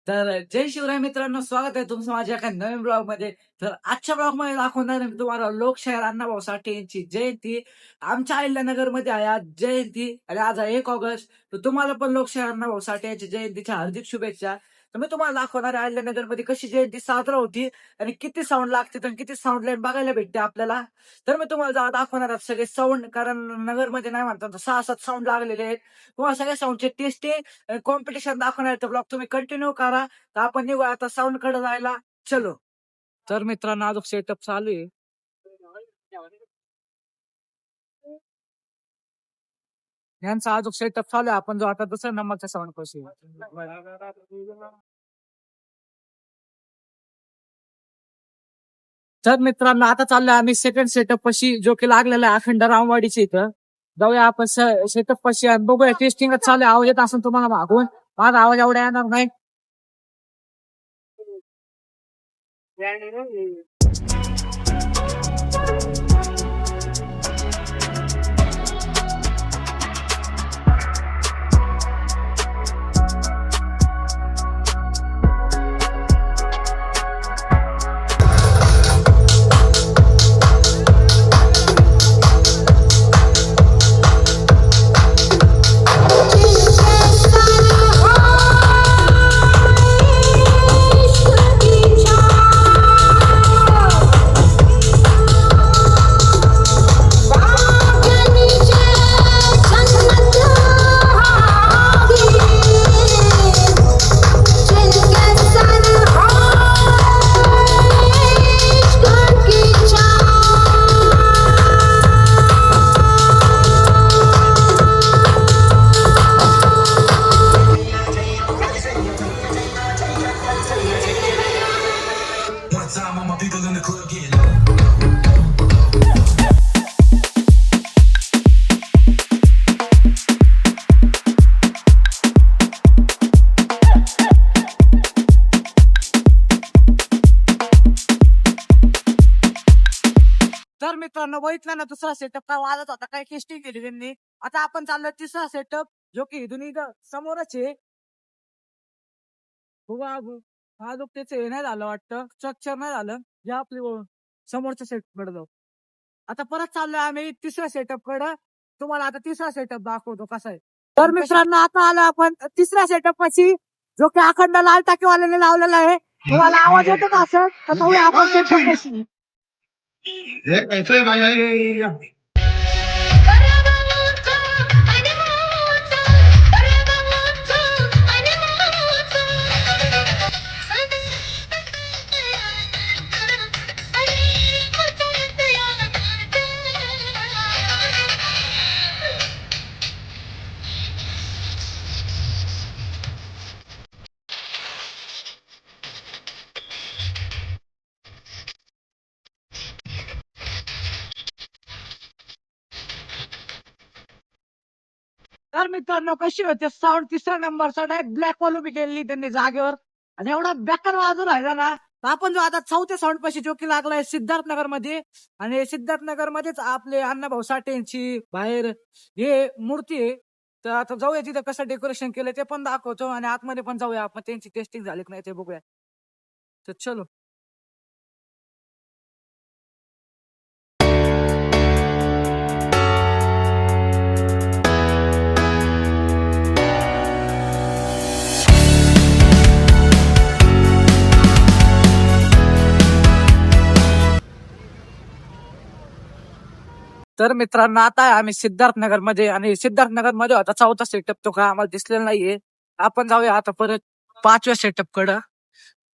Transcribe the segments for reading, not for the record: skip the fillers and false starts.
तर जय शिवराय मित्रांनो, स्वागत आहे तुमचं माझ्या एका नवीन ब्लॉग मध्ये. तर आजच्या ब्लॉग मध्ये दाखवणार आहे मी तुम्हाला लोकशाहीर अण्णाभाऊ साठे यांची जयंती. आमच्या अहिल्यानगर मध्ये आहे आज जयंती आणि आज आहे 1 ऑगस्ट. तर तुम्हाला पण लोकशाहीर अण्णाभाऊ साठे यांची जयंतीच्या हार्दिक शुभेच्छा. तर मी तुम्हाला दाखवणार आहे अहिल्यानगर मध्ये कशी जयंती साजरा होती आणि किती साऊंड लागते आणि किती साऊंड लाईन बघायला भेटते आपल्याला. तर मी तुम्हाला दाखवणार आहे सगळे साऊंड, कारण नगरमध्ये नाही म्हणतात 6-7 साऊंड लागलेले आहेत. तुम्हाला सगळ्या साऊंडचे टेस्टिंग कॉम्पिटिशन दाखवणार आहे. तर ब्लॉग तुम्ही कंटिन्यू करा. तर आपण निघू आता साऊंड कडे जायला. चलो. तर मित्रांनो, अजून सेटअप चालू आहे. यांचा अजून सेटअप चालू आहे. आपण जो आता दुसऱ्या नंबरचा साऊंड कशी. तर मित्रांनो, आता चाललोय आम्ही सेकंड सेटअप पशी, जो की लागलेला आहे अखंड रामवाडीच्या इथं. जाऊया आपण सेटअप पशी आणि बघूया. टेस्टिंगच चालू आहे. आवाज येत असेल तुम्हाला मागून. माझा आवाज एवढा येणार नाही. तर मित्रांनो, बघितलं ना दुसरा सेटअप काय वाजत होता, काय टेस्टिंग केली त्यांनी. आता आपण चाललोय तिसरा सेटअप, जो की इथून इथं समोरच आहे. उभा हा जो त्याचं हे नाही झालं वाटतं, स्ट्रक्चर नाही झालं. जे आपली समोरच्या सेट कडे जाऊ. आता परत चाललोय आम्ही तिसऱ्या सेटअप कडे. तुम्हाला आता तिसरा सेटअप दाखवतो कसा आहे. तर मित्रांनो, आता आलो आपण तिसऱ्या सेटअप पाशी, जो की अखंड लाल टाकीवाल्याने लावलेला आहे. तुम्हाला आवाज येतो का असं? तर बघूया आपण सेटअप पाशी. हे कैसे भाई तर मित्रांनो, कशी होते साऊंड. तिसऱ्या नंबरचा डायरेक्ट ब्लॅक वॉल उभी केलेली त्यांनी जागेवर, आणि एवढा बेकार वाजून राहिला ना. तर आपण जो आता चौथ्या साऊंड पाशी, जो की लागलाय सिद्धार्थनगर मध्ये, आणि सिद्धार्थनगर मध्येच आपले अण्णाभाऊ साठे यांची बाहेर हे मूर्ती आहे. तर आता जाऊया तिथं कसं डेकोरेशन केलं ते पण दाखवतो, आणि आतमध्ये पण जाऊया आपण, त्यांची टेस्टिंग झाली की नाही ते बघूया. तर चलो. तर मित्रांनो, आता आहे आम्ही सिद्धार्थनगर मध्ये, आणि सिद्धार्थनगर मध्ये होता चौथा सेटअप, तो काय आम्हाला दिसलेला नाहीये. आपण जाऊया आता परत 5व्या सेटअप कडं,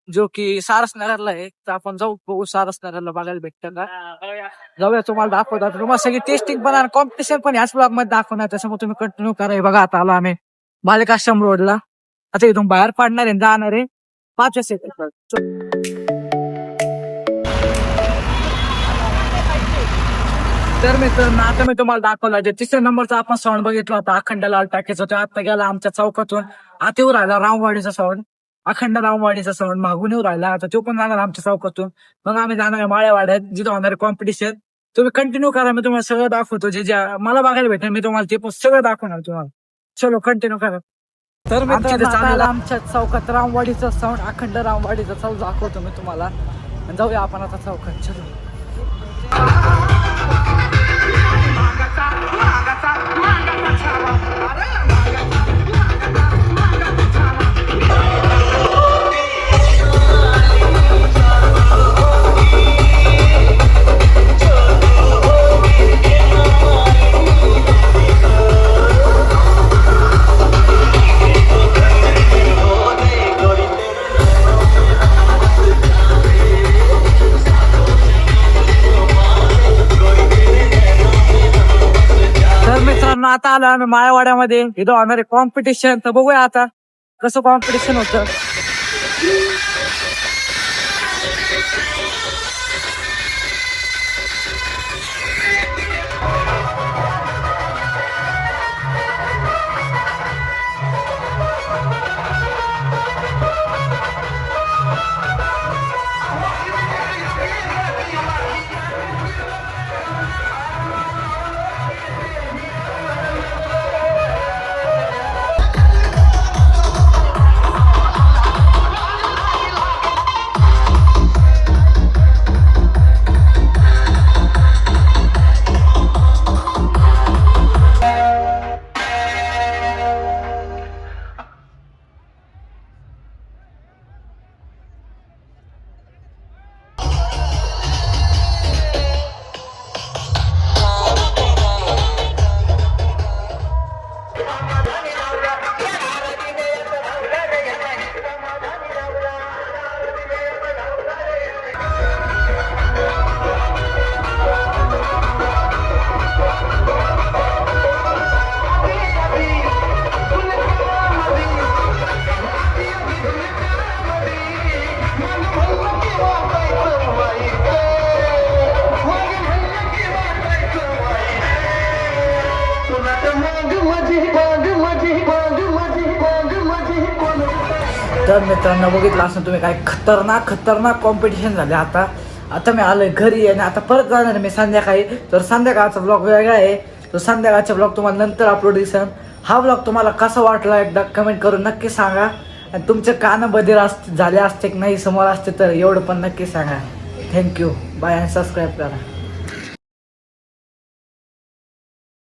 जो की सारसनगरला आहे. तर आपण जाऊ, बघू सारसनगरला बघायला भेटतं का. जाऊया, तुम्हाला दाखवतात. तुम्हाला सगळी टेस्टिंग पण आणि कॉम्पिटिशन पण याच ब्लॉग मध्ये दाखवणार. त्याच्यामुळे तुम्ही कंटिन्यू करा. हे बघा, आता आलो आम्ही बालिकाश्रम रोडला. आता इथून बाहेर पाडणार आहे, जाणार आहे 5व्या सेटअप. तर मित्रांनो, आता मी तुम्हाला दाखवला जे तिसऱ्या नंबरचा आपण साऊंड बघितला होता अखंड लाल टाकीचा, तो आता गेला आमच्या चौकातून. आता येऊ राहिला रामवाडीचा साऊंड, अखंड रामवाडीचा साऊंड मागून येऊ राहिला. आता तो पण जाणार आमच्या चौकातून. मग आम्ही जाणार माळ्यावाड्यात, जिथं होणार कॉम्पिटिशन. तुम्ही कंटिन्यू करा, मी तुम्हाला सगळं दाखवतो. जे जे मला बघायला भेटेल मी तुम्हाला ते पण सगळं दाखवणार तुम्हाला. चलो, कंटिन्यू करा. तर आमच्या मित्रांनो इथे चालू आता आहे. आमच्या चौकात रामवाडीचा साऊंड अखंड रामवाडीचा चालू दाखवतो मी तुम्हाला आणि जाऊया आपण आता चौकात चलो. तर मित्रांनो आता आलो आम्ही माळवाड्यामध्ये इथं होणारे कॉम्पिटिशन तर बघूया आता कसं कॉम्पिटिशन होतं. तर मित्रांनो बघितलं असं तुम्ही काय खतरनाक कॉम्पिटिशन झाले. आता मी आलोय घरी आणि आता परत जाणार आहे मी संध्याकाळी. तर संध्याकाळचा ब्लॉग वेगळा आहे. तर संध्याकाळचा ब्लॉग तुम्हाला नंतर अपलोड दिसेल. हा ब्लॉग तुम्हाला कसा वाटला एकदा कमेंट करून नक्की सांगा. आणि तुमचे कान बधीर झाले असते की नाही समोर असते तर एवढं पण नक्की सांगा. थँक्यू बाय आणि सबस्क्राईब करा.